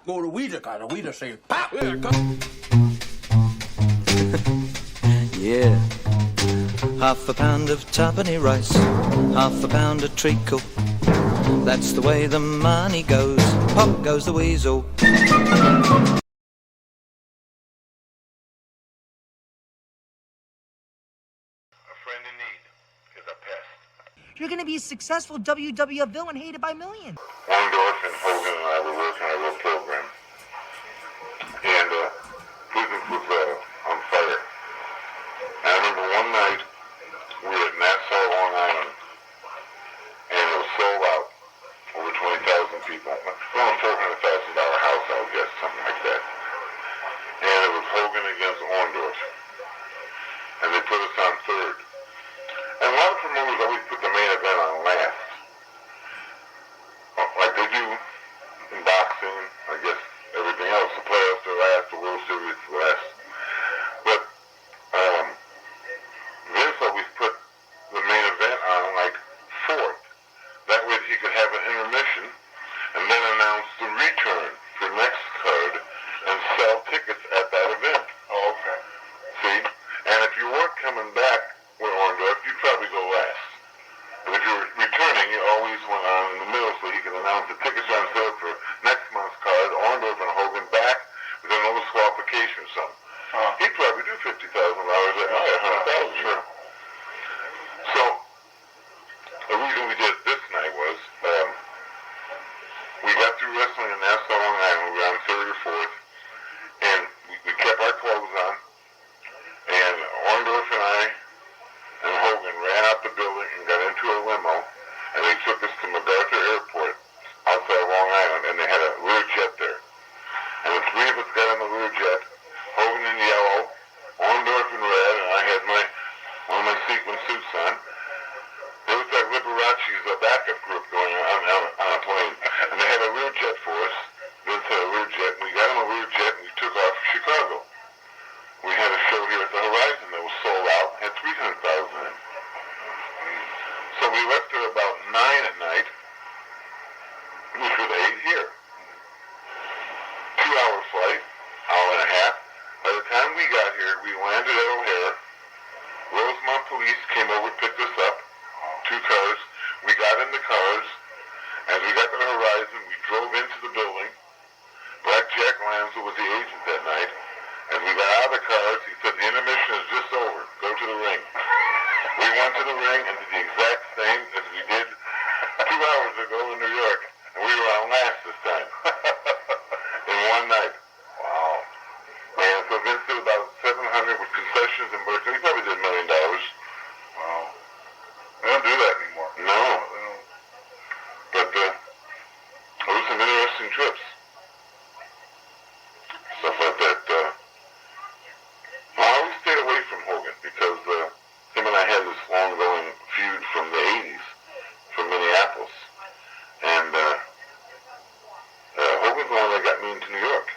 Go to Weasel, cause the Weasel say, pop! Yeah, yeah. Half a pound of tubany rice, half a pound of treacle. That's the way the money goes. Pop goes the weasel. You're going to be a successful WWF villain hated by millions. Orndorff and Hogan and I were working on a little program. And business was on fire. And I remember one night, we were at Nassau, Long Island, and it was sold out. Over 20,000 people. Around $400,000 house, I would guess, something like that. And it was Hogan against Orndorff. And they put us on third. And a lot of promoters always put the main event on last. Like they do in boxing, I guess everything else. The playoffs are last, the World Series is last. But Vince always put the main event on like fourth. That way he could have an intermission and then announce the return for next card and sell tickets at that event. Oh, okay. See? And if you weren't coming back with Orndorff, you'd probably go last. But if you were returning, you always went on in the middle so he could announce the tickets are on sale for next month's card, Orndorff and Hogan back with a no disqualification or something. He'd probably do $50,000 that night, $100,000, sure. So, the reason we did it this night was, we got through wrestling in Nassau, Long Island. We were on third or fourth, and we kept our clothes on, and Orndorff and I and Hogan ran out the building and got into a limo, and they took us to MacArthur Airport outside Long Island, and they had a rear jet there. And the three of us got on the rear jet, Hogan in yellow, Orndorff in red, and I had one of my sequin suits on. It was like Liberace's backup group going on a plane. And they had a rear jet for us. Vince had a rear jet. And we got on a rear jet and we took off for Chicago. We had a show here at the Horizon that was sold out. Had 300,000 in. So we left at about 9 at night, which was 8 here. 2-hour flight, hour and a half. By the time we got here, we landed at O'Hare. Rosemont police came over, picked us up. 2 cars. We got in the cars. As we got to the Horizon, we drove into the building. Black Jack Lanza was the agent that night. As we got out of the cars, he said, the intermission is just over. Go to the ring. We went to the ring and did the exact same as we did 2 hours ago in New York. And we were on last this time. In one night. Wow. And so Vince did about 700 with concessions and merchandise. He probably did $1 million. Wow. They don't do that anymore. No. But those some interesting trips. Stuff like that. I always stayed away from Hogan because him and I had this long-going feud from the 80s from Minneapolis. And Hogan's the one that got me into New York.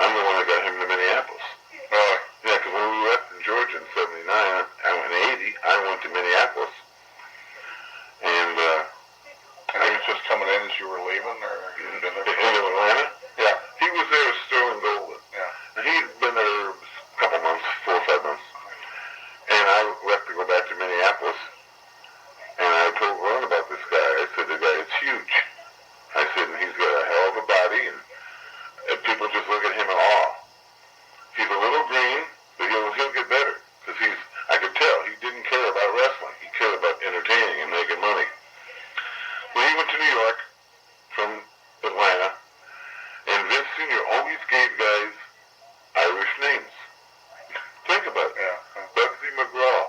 I'm the one that got him to Minneapolis. Yeah, because when we left in Georgia in 79, in 80, I went to Minneapolis. And he was just coming in as you were leaving, or he had been there? In Atlanta? Yeah. He was there as Sterling Golden. Yeah. And he'd been there a couple months, 4 or 5 months. And I left to go back to Minneapolis. And I told Ron about this guy. I said, the guy is huge. I said, and he's got a hell of a body, and people just look at him in awe. He's a little green, but he'll get better. Because I could tell, he didn't care about wrestling. He cared about entertaining and making money. When he went to New York from Atlanta, and Vince Sr. always gave guys Irish names. Think about it. Yeah. Bugsy McGraw.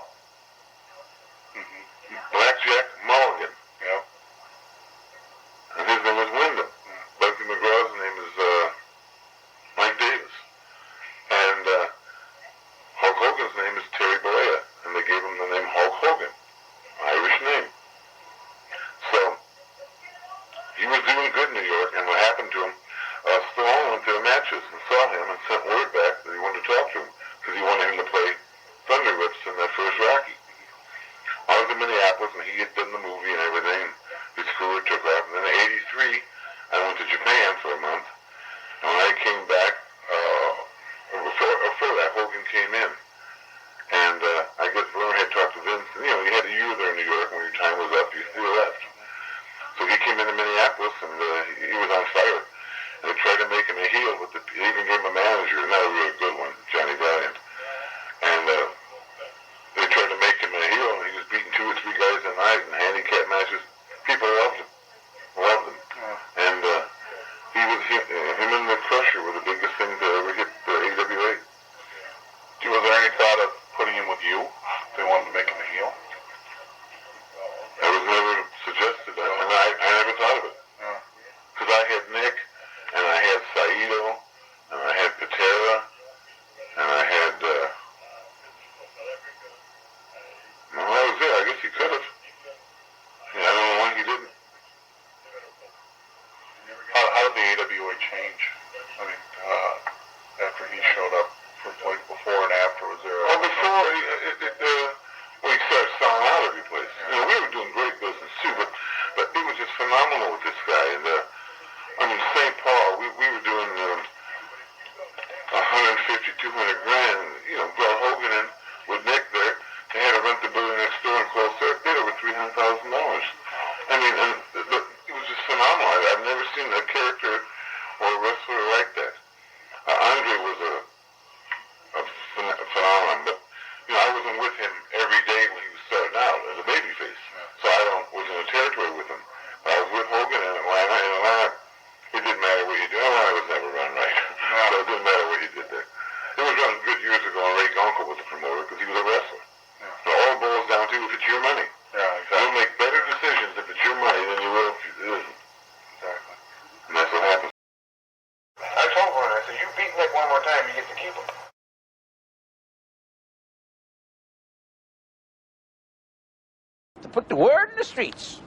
Blackjack Mulligan. Yeah. And his name was Wyndham. Bugsy McGraw's name is Mike Davis. And Hulk Hogan's name is Terry Bollea. And they gave him the name Hulk Hogan. Irish name. So, he was doing good in New York, and what happened to him, Stallone went to the matches and saw him and sent word back that he wanted to talk to him, because he wanted him to play Thunder Lips in that first Rocky. I was in Minneapolis, and he had done the movie and everything, and his career took off. And then in '83, I went to Japan for a month, came in. And I guess Vern had talked to Vince. And, you know, you had a year there in New York. When your time was up, you still left. So he came into Minneapolis, and he was on fire. And they tried to make him a heel, but they even gave him a manager, not a really good one, Johnny Valiant. And they tried to make him a heel, and he was beating 2 or 3 guys a night in handicap matches. People loved him. Loved him. Yeah. And him and the Crusher were the biggest things that ever hit the AWA. Was there any thought of putting him with you? If they wanted to make him a heel? That was never suggested, and I never thought of it. Because I had Nick, and I had Saito, and I had Patera, and I had, well, that was it. I guess he could have. Yeah, I don't know why he didn't. How did the AWA change? I mean, after he showed up, like before and after, was there? Oh, before we started selling out every place. You know, we were doing great business too, but it was just phenomenal with this guy. And I mean, St. Paul, we were doing 150, 200 grand. You know, brought Hogan in with Nick there. They had to rent the building next door and close there. They had over $300,000. I mean, and it was just phenomenal. I've never seen a character or a wrestler like that. Andre was a phenomenon, but you know, I wasn't with him every day when he was starting out as a babyface, so I was in a territory with him. But I was with Hogan in Atlanta. In Atlanta, it didn't matter what you did. Atlanta was never run right, so it didn't matter what you did there. It was run good years ago, and Ray Gonko was the promoter because he was a wrestler. So all it boils down to if it's your money. Exactly. You'll make better decisions if it's your money than you will if it isn't. Exactly. And that's what happens. I told Vern, I said, you beat Nick one more time, you get to keep him. To put the word in the streets.